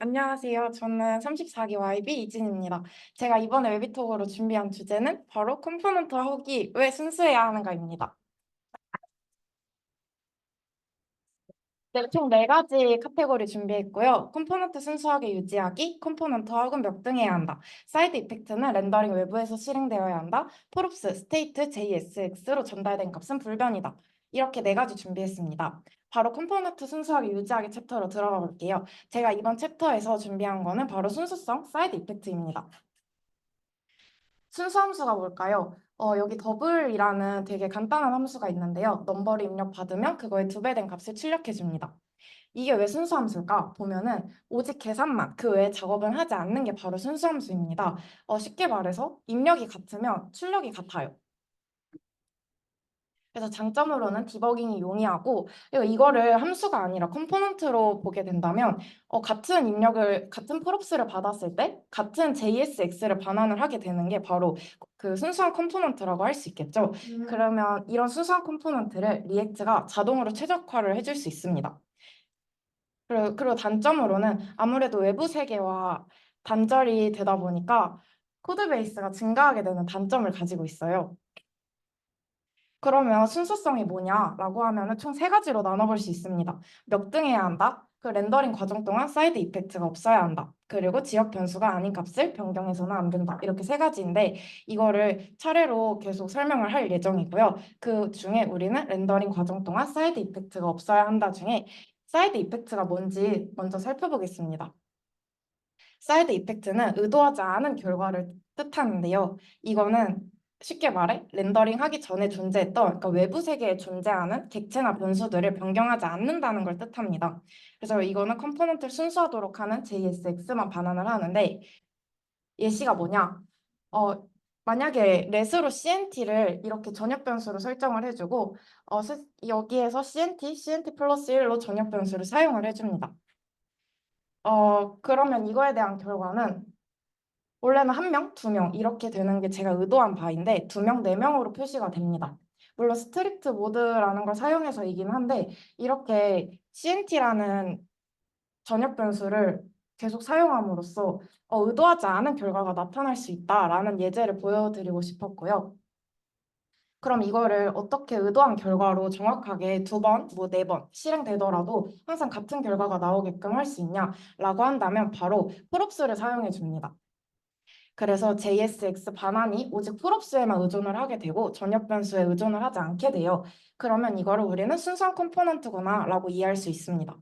안녕하세요. 저는 34기 YB 이진입니다. 제가 이번에 웨비톡으로 준비한 주제는 바로 컴포넌트 허기 왜 순수해야 하는가입니다. 네, 총 네 가지 카테고리 준비했고요. 컴포넌트 순수하게 유지하기, 컴포넌트 허금 몇 등 해야 한다. 사이드 이펙트는 렌더링 외부에서 실행되어야 한다. 프롭스, 스테이트, JSX로 전달된 값은 불변이다. 이렇게 네 가지 준비했습니다. 바로 컴포넌트 순수하게 유지하기 챕터로 들어가 볼게요. 제가 이번 챕터에서 준비한 거는 바로 순수성, 사이드 이펙트입니다. 순수 함수가 뭘까요? 여기 더블이라는 되게 간단한 함수가 있는데요. 넘버를 입력받으면 그거의 두 배 된 값을 출력해 줍니다. 이게 왜 순수 함수일까? 보면은 오직 계산만 그 외에 작업은 하지 않는 게 바로 순수 함수입니다. 쉽게 말해서 입력이 같으면 출력이 같아요. 그래서 장점으로는 디버깅이 용이하고, 그리고 이거를 함수가 아니라 컴포넌트로 보게 된다면, 같은 입력을, 같은 프롭스를 받았을 때, 같은 JSX를 반환을 하게 되는 게 바로 그 순수한 컴포넌트라고 할 수 있겠죠. 그러면 이런 순수한 컴포넌트를 리액트가 자동으로 최적화를 해줄 수 있습니다. 그리고 단점으로는 아무래도 외부 세계와 단절이 되다 보니까 코드 베이스가 증가하게 되는 단점을 가지고 있어요. 그러면 순수성이 뭐냐라고 하면은 총 세 가지로 나눠볼 수 있습니다. 몇 등 해야 한다. 그 렌더링 과정 동안 사이드 이펙트가 없어야 한다. 그리고 지역 변수가 아닌 값을 변경해서는 안 된다. 이렇게 세 가지인데 이거를 차례로 계속 설명을 할 예정이고요. 그 중에 우리는 렌더링 과정 동안 사이드 이펙트가 없어야 한다 중에 사이드 이펙트가 뭔지 먼저 살펴보겠습니다. 사이드 이펙트는 의도하지 않은 결과를 뜻하는데요. 이거는 쉽게 말해 렌더링 하기 전에 존재했던 그러니까 외부 세계에 존재하는 객체나 변수들을 변경하지 않는다는 걸 뜻합니다. 그래서 이거는 컴포넌트를 순수하도록 하는 JSX만 반환을 하는데 예시가 뭐냐? 어, 만약에 let으로 CNT를 이렇게 전역 변수로 설정을 해주고 여기에서 CNT 플러스 1로 전역 변수를 사용을 해줍니다. 그러면 이거에 대한 결과는 원래는 한 명, 두 명 이렇게 되는 게 제가 의도한 바인데 두 명, 네 명으로 표시가 됩니다. 물론 스트릭트 모드라는 걸 사용해서이긴 한데 이렇게 CNT라는 전역 변수를 계속 사용함으로써 의도하지 않은 결과가 나타날 수 있다라는 예제를 보여드리고 싶었고요. 그럼 이거를 어떻게 의도한 결과로 정확하게 두 번, 뭐 네 번 실행되더라도 항상 같은 결과가 나오게끔 할 수 있냐라고 한다면 바로 프롭스를 사용해 줍니다. 그래서 JSX 반환이 오직 풀업수에만 의존을 하게 되고 전역 변수에 의존을 하지 않게 돼요. 그러면 이거를 우리는 순수한 컴포넌트구나 라고 이해할 수 있습니다.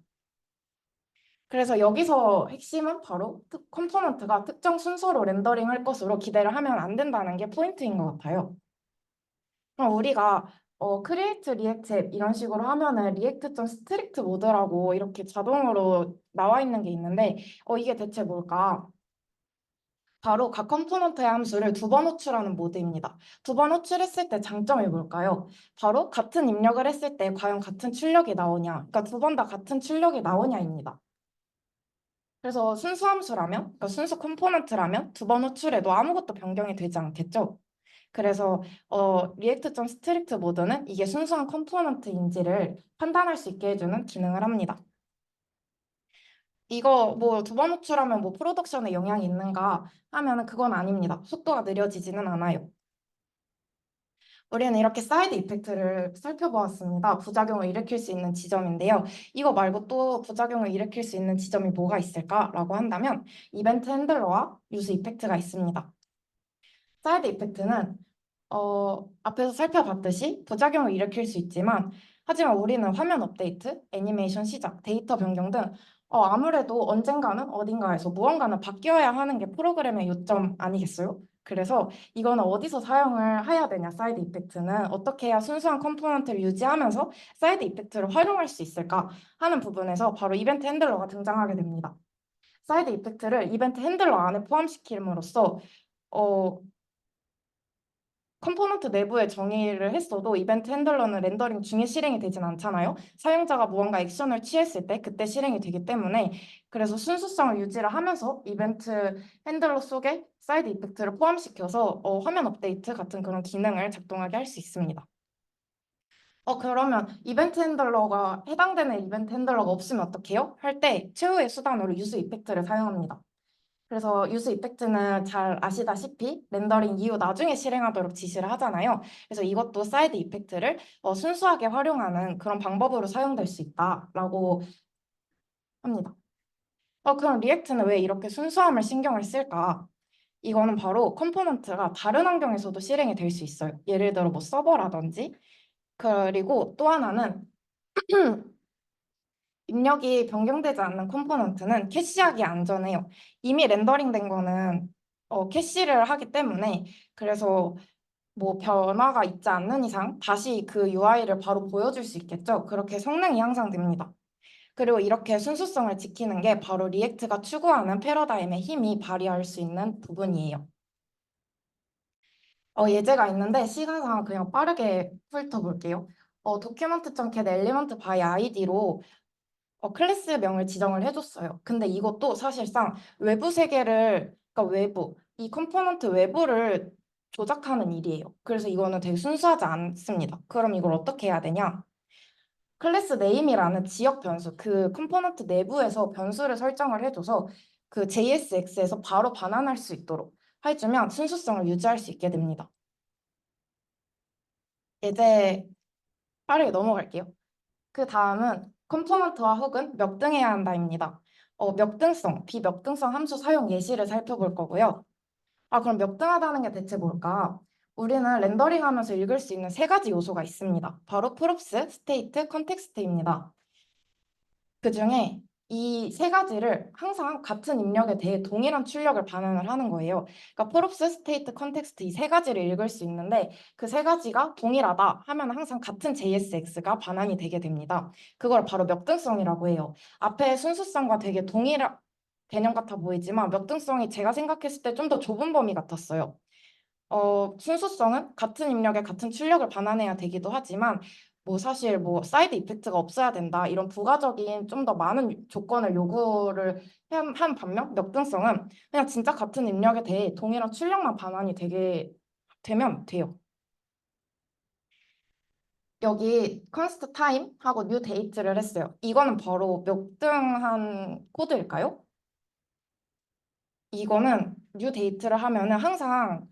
그래서 여기서 핵심은 바로 컴포넌트가 특정 순서로 렌더링 할 것으로 기대를 하면 안 된다는 게 포인트인 것 같아요. 그럼 우리가 create react app 이런 식으로 하면은 react.strict 모드라고 이렇게 자동으로 나와 있는 게 있는데 이게 대체 뭘까? 바로 각 컴포넌트의 함수를 두 번 호출하는 모드입니다. 두 번 호출했을 때 장점이 뭘까요? 바로 같은 입력을 했을 때 과연 같은 출력이 나오냐, 그러니까 두 번 다 같은 출력이 나오냐입니다. 그래서 순수 함수라면, 그러니까 순수 컴포넌트라면 두 번 호출해도 아무것도 변경이 되지 않겠죠? 그래서 react.strict 모드는 이게 순수한 컴포넌트인지를 판단할 수 있게 해주는 기능을 합니다. 이거 뭐 두 번 호출하면 뭐 프로덕션에 영향이 있는가 하면은 그건 아닙니다. 속도가 느려지지는 않아요. 우리는 이렇게 사이드 이펙트를 살펴보았습니다. 부작용을 일으킬 수 있는 지점인데요. 이거 말고 또 부작용을 일으킬 수 있는 지점이 뭐가 있을까라고 한다면 이벤트 핸들러와 유즈 이펙트가 있습니다. 사이드 이펙트는 앞에서 살펴봤듯이 부작용을 일으킬 수 있지만 하지만 우리는 화면 업데이트, 애니메이션 시작, 데이터 변경 등 아무래도 언젠가는 어딘가에서 무언가는 바뀌어야 하는 게 프로그램의 요점 아니겠어요? 그래서 이거는 어디서 사용을 해야 되냐, 사이드 이펙트는 어떻게 해야 순수한 컴포넌트를 유지하면서 사이드 이펙트를 활용할 수 있을까 하는 부분에서 바로 이벤트 핸들러가 등장하게 됩니다. 사이드 이펙트를 이벤트 핸들러 안에 포함시킴으로써 어, 컴포넌트 내부에 정의를 했어도 이벤트 핸들러는 렌더링 중에 실행이 되진 않잖아요. 사용자가 무언가 액션을 취했을 때 그때 실행이 되기 때문에 그래서 순수성을 유지를 하면서 이벤트 핸들러 속에 사이드 이펙트를 포함시켜서 화면 업데이트 같은 그런 기능을 작동하게 할 수 있습니다. 그러면 이벤트 핸들러가 해당되는 이벤트 핸들러가 없으면 어떡해요? 할 때 최후의 수단으로 유즈 이펙트를 사용합니다. 그래서 유즈 이펙트는 잘 아시다시피 렌더링 이후 나중에 실행하도록 지시를 하잖아요. 그래서 이것도 사이드 이펙트를 순수하게 활용하는 그런 방법으로 사용될 수 있다라고 합니다. 그럼 리액트는 왜 이렇게 순수함을 신경을 쓸까? 이거는 바로 컴포넌트가 다른 환경에서도 실행이 될 수 있어요. 예를 들어 뭐 서버라든지. 그리고 또 하나는 입력이 변경되지 않는 컴포넌트는 캐시하기 안전해요. 이미 렌더링된 거는 캐시를 하기 때문에 그래서 뭐 변화가 있지 않는 이상 다시 그 UI를 바로 보여줄 수 있겠죠. 그렇게 성능이 향상됩니다. 그리고 이렇게 순수성을 지키는 게 바로 리액트가 추구하는 패러다임의 힘이 발휘할 수 있는 부분이에요. 예제가 있는데 시간상 그냥 빠르게 훑어볼게요. document.get element by id로 클래스명을 지정을 해줬어요. 근데 이것도 사실상 외부 세계를, 그러니까 외부, 이 컴포넌트 외부를 조작하는 일이에요. 그래서 이거는 되게 순수하지 않습니다. 그럼 이걸 어떻게 해야 되냐? 클래스 네임이라는 지역 변수, 그 컴포넌트 내부에서 변수를 설정을 해줘서 그 JSX에서 바로 반환할 수 있도록 해주면 순수성을 유지할 수 있게 됩니다. 이제 빠르게 넘어갈게요. 그 다음은 컴포넌트와 혹은 몇등해야 한다입니다. 몇등성, 비몇등성 함수 사용 예시를 살펴볼 거고요. 그럼 몇등하다는 게 대체 뭘까? 우리는 렌더링하면서 읽을 수 있는 세 가지 요소가 있습니다. 바로 프롭스, 스테이트, 컨텍스트입니다. 그중에 이 세 가지를 항상 같은 입력에 대해 동일한 출력을 반환을 하는 거예요. 그러니까 프롭스, 스테이트, 컨텍스트 이 세 가지를 읽을 수 있는데 그 세 가지가 동일하다 하면 항상 같은 JSX가 반환이 되게 됩니다. 그걸 바로 몇등성이라고 해요. 앞에 순수성과 되게 동일한 개념 같아 보이지만 몇등성이 제가 생각했을 때 좀 더 좁은 범위 같았어요. 순수성은 같은 입력에 같은 출력을 반환해야 되기도 하지만 뭐 사실 뭐 사이드 이펙트가 없어야 된다 이런 부가적인 좀 더 많은 조건을 요구를 한 반면 역등성은 그냥 진짜 같은 입력에 대해 동일한 출력만 반환이 되면 돼요. 여기 const time 하고 new date를 했어요. 이거는 바로 몇등한 코드일까요? 이거는 뉴 데이트를 하면은 항상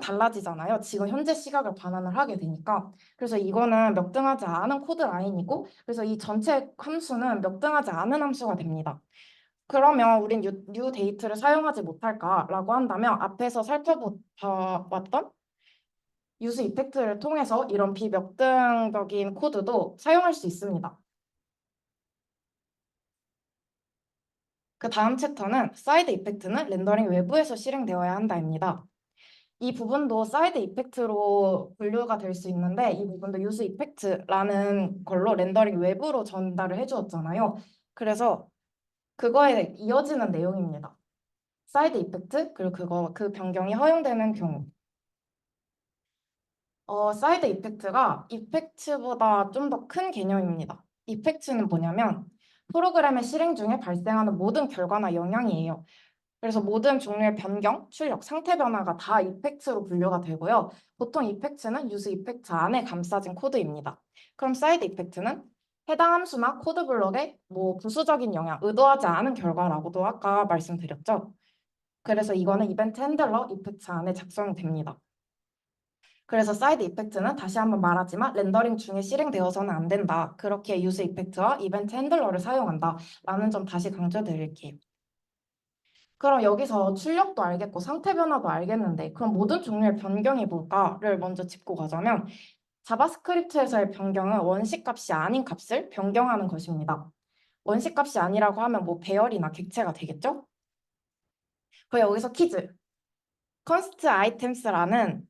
달라지잖아요. 지금 현재 시각을 반환을 하게 되니까. 그래서 이거는 몇등하지 않은 코드 라인이고, 그래서 이 전체 함수는 몇등하지 않은 함수가 됩니다. 그러면 우린 뉴 데이트를 사용하지 못할까라고 한다면 앞에서 살펴봤던 유즈 이펙트를 통해서 이런 비몇등적인 코드도 사용할 수 있습니다. 그 다음 챕터는 사이드 이펙트는 렌더링 외부에서 실행되어야 한다입니다. 이 부분도 사이드 이펙트로 분류가 될 수 있는데 이 부분도 유즈 이펙트라는 걸로 렌더링 외부로 전달을 해주었잖아요. 그래서 그거에 이어지는 내용입니다. 사이드 이펙트 그리고 그 변경이 허용되는 경우. 사이드 이펙트가 이펙트보다 좀 더 큰 개념입니다. 이펙트는 뭐냐면 프로그램의 실행 중에 발생하는 모든 결과나 영향이에요. 그래서 모든 종류의 변경, 출력, 상태 변화가 다 이펙트로 분류가 되고요. 보통 이펙트는 유즈 이펙트 안에 감싸진 코드입니다. 그럼 사이드 이펙트는 해당 함수나 코드 블록의 뭐 부수적인 영향, 의도하지 않은 결과라고도 아까 말씀드렸죠. 그래서 이거는 이벤트 핸들러 이펙트 안에 작성이 됩니다. 그래서 사이드 이펙트는 다시 한번 말하지만 렌더링 중에 실행되어서는 안 된다. 그렇게 유즈 이펙트와 이벤트 핸들러를 사용한다. 라는 점 다시 강조드릴게요. 그럼 여기서 출력도 알겠고 상태 변화도 알겠는데 그럼 모든 종류의 변경이 뭘까를 먼저 짚고 가자면 자바스크립트에서의 변경은 원식 값이 아닌 값을 변경하는 것입니다. 원식 값이 아니라고 하면 뭐 배열이나 객체가 되겠죠? 그 여기서 퀴즈. const items라는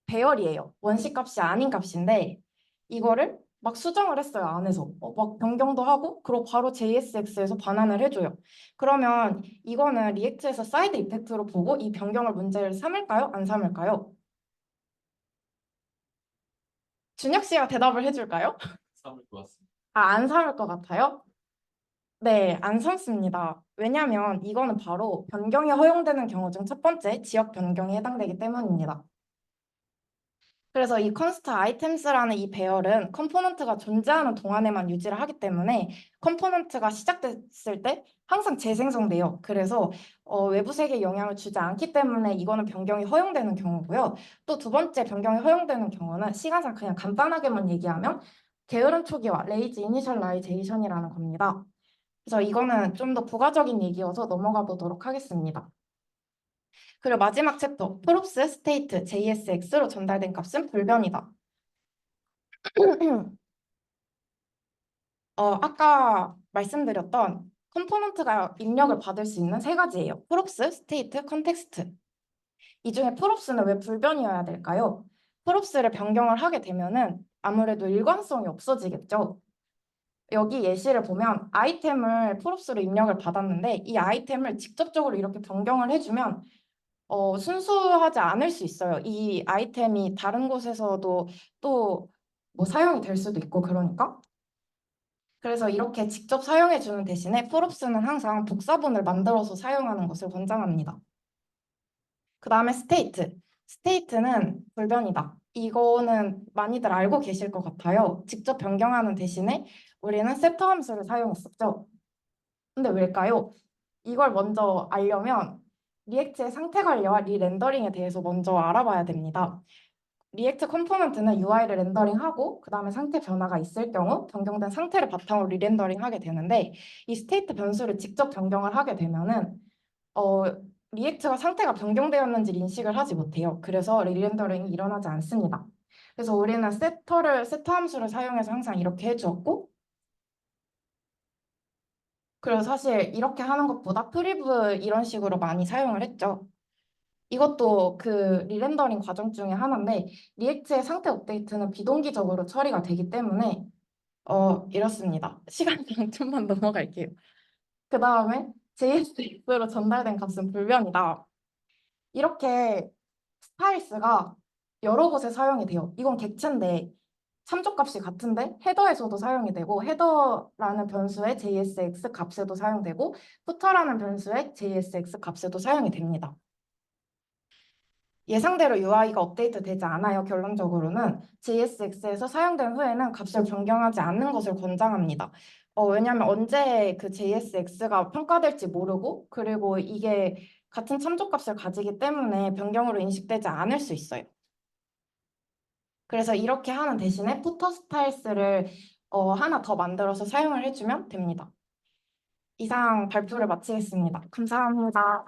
배열이에요. 원식 값이 아닌 값인데 이거를 막 수정을 했어요, 안에서. 막 변경도 하고 그리고 바로 JSX에서 반환을 해줘요. 그러면 이거는 리액트에서 사이드 이펙트로 보고 이 변경을 문제를 삼을까요? 안 삼을까요? 준혁 씨가 대답을 해줄까요? 삼을 것 같습니다. 안 삼을 것 같아요? 네, 안 삼습니다. 왜냐면 이거는 바로 변경이 허용되는 경우 중 첫 번째 지역 변경에 해당되기 때문입니다. 그래서 이 const items라는 이 배열은 컴포넌트가 존재하는 동안에만 유지를 하기 때문에 컴포넌트가 시작됐을 때 항상 재생성돼요. 그래서 외부 세계에 영향을 주지 않기 때문에 이거는 변경이 허용되는 경우고요. 또 두 번째 변경이 허용되는 경우는 시간상 그냥 간단하게만 얘기하면 게으름 초기화, 레이지 이니셜라이제이션이라는 겁니다. 그래서 이거는 좀 더 부가적인 얘기여서 넘어가 보도록 하겠습니다. 그리고 마지막 챕터, props, state, JSX로 전달된 값은 불변이다. 아까 말씀드렸던 컴포넌트가 입력을 받을 수 있는 세 가지예요. props, state, context. 이 중에 props는 왜 불변이어야 될까요? props를 변경을 하게 되면은 아무래도 일관성이 없어지겠죠. 여기 예시를 보면 아이템을 props로 입력을 받았는데 이 아이템을 직접적으로 이렇게 변경을 해주면 순수하지 않을 수 있어요. 이 아이템이 다른 곳에서도 또 뭐 사용이 될 수도 있고 그러니까. 그래서 이렇게 직접 사용해 주는 대신에 프롭스는 항상 복사본을 만들어서 사용하는 것을 권장합니다. 그 다음에 스테이트. 스테이트는 불변이다. 이거는 많이들 알고 계실 것 같아요. 직접 변경하는 대신에 우리는 세터 함수를 사용했었죠. 근데 왜일까요? 이걸 먼저 알려면 리액트의 상태 관리와 리렌더링에 대해서 먼저 알아봐야 됩니다. 리액트 컴포넌트는 UI를 렌더링하고 그 다음에 상태 변화가 있을 경우 변경된 상태를 바탕으로 리렌더링하게 되는데 이 스테이트 변수를 직접 변경을 하게 되면은 어, 리액트가 상태가 변경되었는지 인식을 하지 못해요. 그래서 리렌더링이 일어나지 않습니다. 그래서 우리는 세터 함수를 사용해서 항상 이렇게 해주었고 그리고 사실 이렇게 하는 것보다 프리브 이런 식으로 많이 사용을 했죠. 이것도 그 리렌더링 과정 중에 하나인데 리액트의 상태 업데이트는 비동기적으로 처리가 되기 때문에 이렇습니다. 시간상 좀만 넘어갈게요. 그 다음에 JSX로 전달된 값은 불변이다. 이렇게 스타일스가 여러 곳에 사용이 돼요. 이건 객체인데 참조값이 같은데 헤더에서도 사용이 되고 헤더라는 변수의 JSX 값에도 사용되고 푸터라는 변수의 JSX 값에도 사용이 됩니다. 예상대로 UI가 업데이트 되지 않아요. 결론적으로는 JSX에서 사용된 후에는 값을 변경하지 않는 것을 권장합니다. 왜냐하면 언제 그 JSX가 평가될지 모르고 그리고 이게 같은 참조값을 가지기 때문에 변경으로 인식되지 않을 수 있어요. 그래서 이렇게 하는 대신에 푸터 스타일스를 하나 더 만들어서 사용을 해주면 됩니다. 이상 발표를 마치겠습니다. 감사합니다.